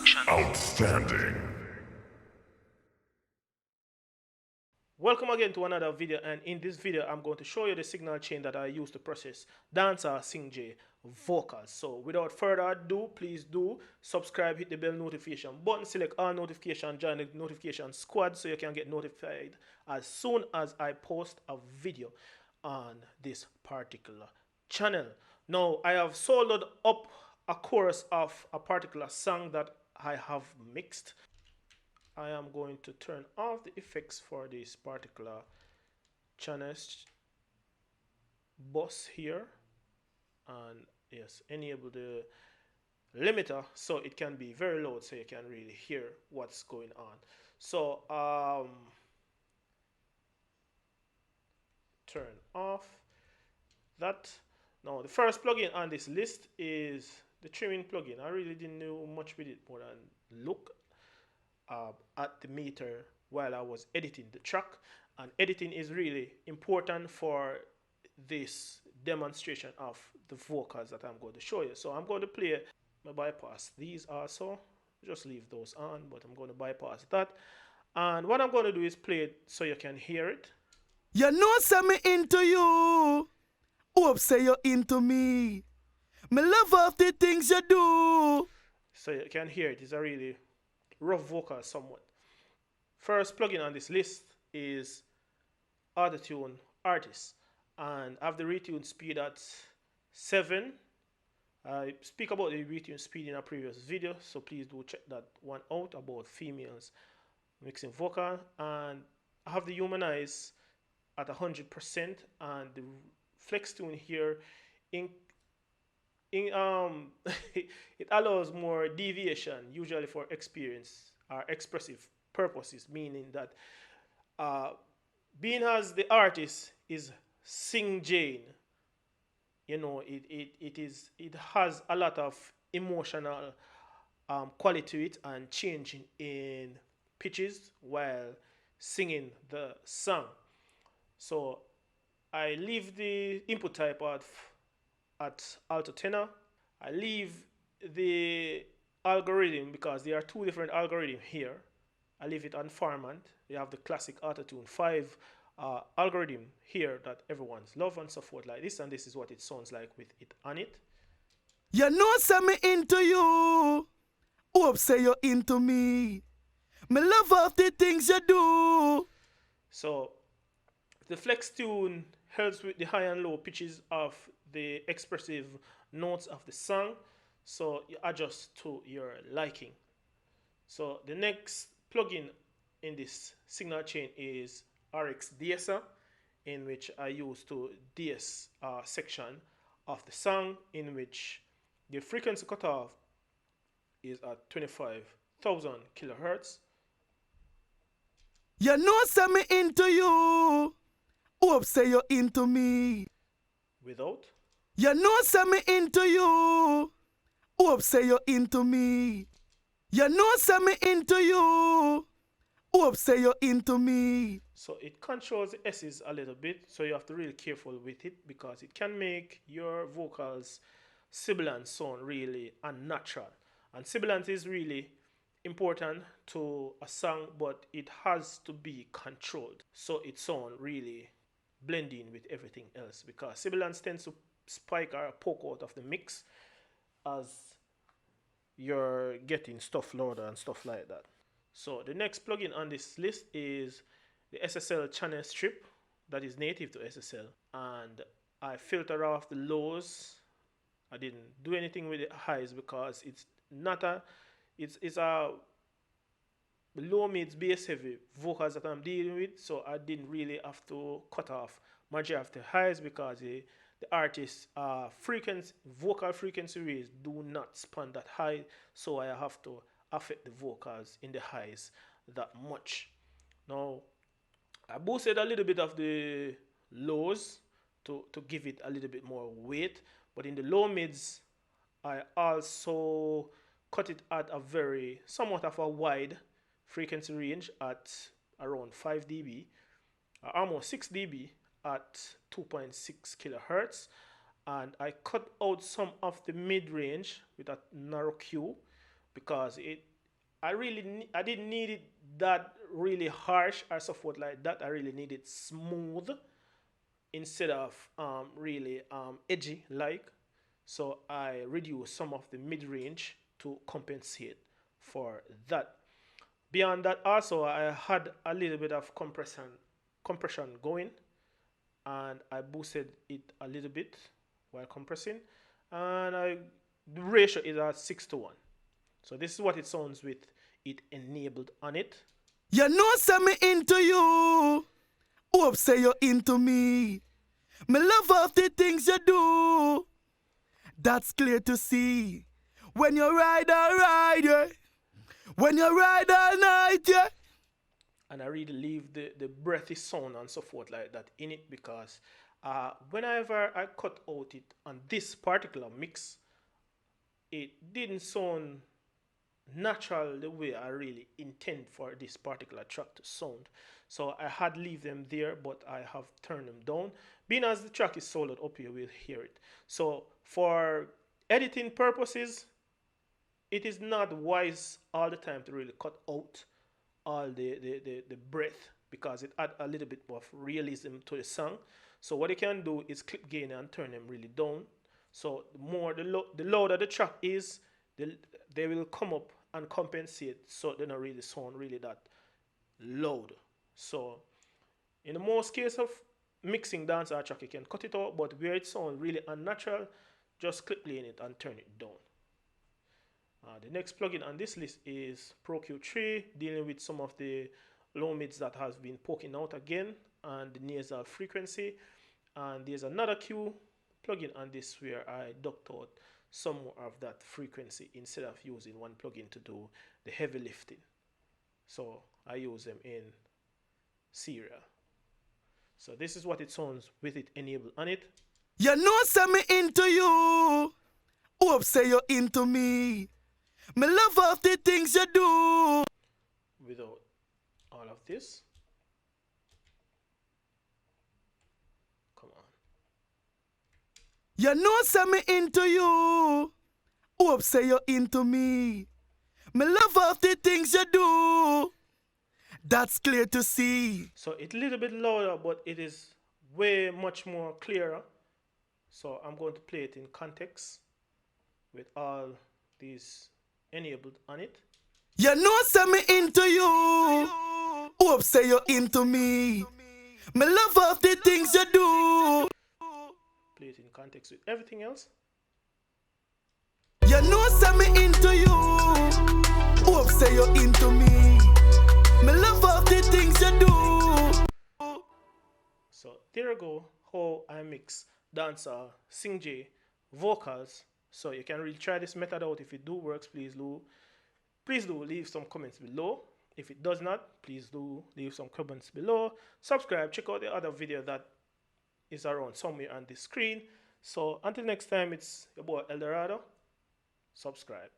Productions. Outstanding. Welcome again to another video, and in this video I'm going to show you the signal chain that I use to process dancehall sing vocals. So without further ado, please do subscribe, hit the bell notification button, select all notification, join the notification squad so you can get notified as soon as I post a video on this particular channel. Now I have soloed up a chorus of a particular song that I have mixed. I am going to turn off the effects for this particular channel bus here, and yes, enable the limiter so it can be very loud so you can really hear what's going on. So turn off that. Now the first plugin on this list is the trimming plugin. I really didn't know much with it more than look at the meter while I was editing the track, and editing is really important for this demonstration of the vocals that I'm going to show you. So I'm going to play my bypass these also, just leave those on, but I'm going to bypass that, and what I'm going to do is play it so you can hear it. You know say me into you. Hope say you're into me. Me love of the things you do. So you can hear it. It's a really rough vocal somewhat. First plugin on this list is Autotune Artist, and I have the retune speed at 7. I speak about the retune speed in a previous video, so please do check that one out about females mixing vocal. And I have the humanize at 100%, and the flex tune here in it allows more deviation, usually for experience or expressive purposes, meaning that being as the artist is Sing Jane, you know, it has a lot of emotional quality to it and changing in pitches while singing the song. So I leave the input type at alto tenor. I leave the algorithm because there are two different algorithms here. I leave it on Farmant. You have the classic Autotune 5 algorithm here that everyone's love and so forth like this, and this is what it sounds like with it on it. You know say me into you. Hope say you're into me. Me love of the things you do. So the flex tune helps with the high and low pitches of the expressive notes of the song, so you adjust to your liking. So the next plugin in this signal chain is RXDSA, in which I use to DS section of the song, in which the frequency cutoff is at 25,000 kilohertz. You know say me into you. Hope say you're into me. Without. You know say me into you. Hope say you're into me. You know say me into you. Hope say you're into me. So it controls the S's a little bit, so you have to really careful with it because it can make your vocals sibilant sound really unnatural. And sibilant is really important to a song, but it has to be controlled so it sounds really blending with everything else, because sibilants tends to spike or poke out of the mix as you're getting stuff louder and stuff like that. So the next plugin on this list is the SSL Channel Strip that is native to SSL, and I filter off the lows. I didn't do anything with the highs because it's not a it's a low mids bass heavy vocals that I'm dealing with, so I didn't really have to cut off majority of the highs because the artist's vocal frequency rates do not span that high, so I have to affect the vocals in the highs that much. Now I boosted a little bit of the lows to give it a little bit more weight, but in the low mids I also cut it at a somewhat of a wide frequency range at around 5 dB, almost 6 dB at 2.6 kilohertz, and I cut out some of the mid range with a narrow Q because I didn't need it that really harsh or so forth like that. I really need it smooth instead of really edgy like. So I reduced some of the mid range to compensate for that. Beyond that, also I had a little bit of compression going, and I boosted it a little bit while compressing, and the ratio is at 6:1. So this is what it sounds with it enabled on it. You know, say me into you. Hope say you're into me. Me love of the things you do. That's clear to see. When you ride, I ride, yeah. When you ride all night, yeah. And I really leave the breathy sound and so forth like that in it, because whenever I cut out it on this particular mix, it didn't sound natural the way I really intend for this particular track to sound. So I had leave them there, but I have turned them down. Being as the track is soloed up here, we'll hear it. So for editing purposes, it is not wise all the time to really cut out all the breath, because it add a little bit of realism to the song. So what you can do is clip gain and turn them really down. So the louder the track is, they will come up and compensate, so they don't really sound really that loud. So in the most case of mixing dancehall track, you can cut it out, but where it sounds really unnatural, just clip gain it and turn it down. The next plugin on this list is Pro Q3, dealing with some of the low mids that has been poking out again, and the nasal frequency. And there's another Q plugin on this where I ducked out some more of that frequency instead of using one plugin to do the heavy lifting. So I use them in serial. So this is what it sounds with it enabled on it. You know, say me into you. Hope say you're into me. Me love of the things you do. Without all of this. Come on. You know, say me into you. Hope say you're into me. Me love of the things you do. That's clear to see. So it's a little bit louder, but it is way much more clearer. So I'm going to play it in context with all these enabled on it. You know, say me into you. Hope say you're into me. Me love of the things you do. Play it in context with everything else. You know, say me into you. Hope say you're into me. Me love of the things you do. So there you go, how I mix dancehall, sing J, vocals. So you can really try this method out. If it do works, please do leave some comments below. If it does not, please do leave some comments below. Subscribe, check out the other video that is around somewhere on the screen. So until next time, it's your boy Eldorado. Subscribe.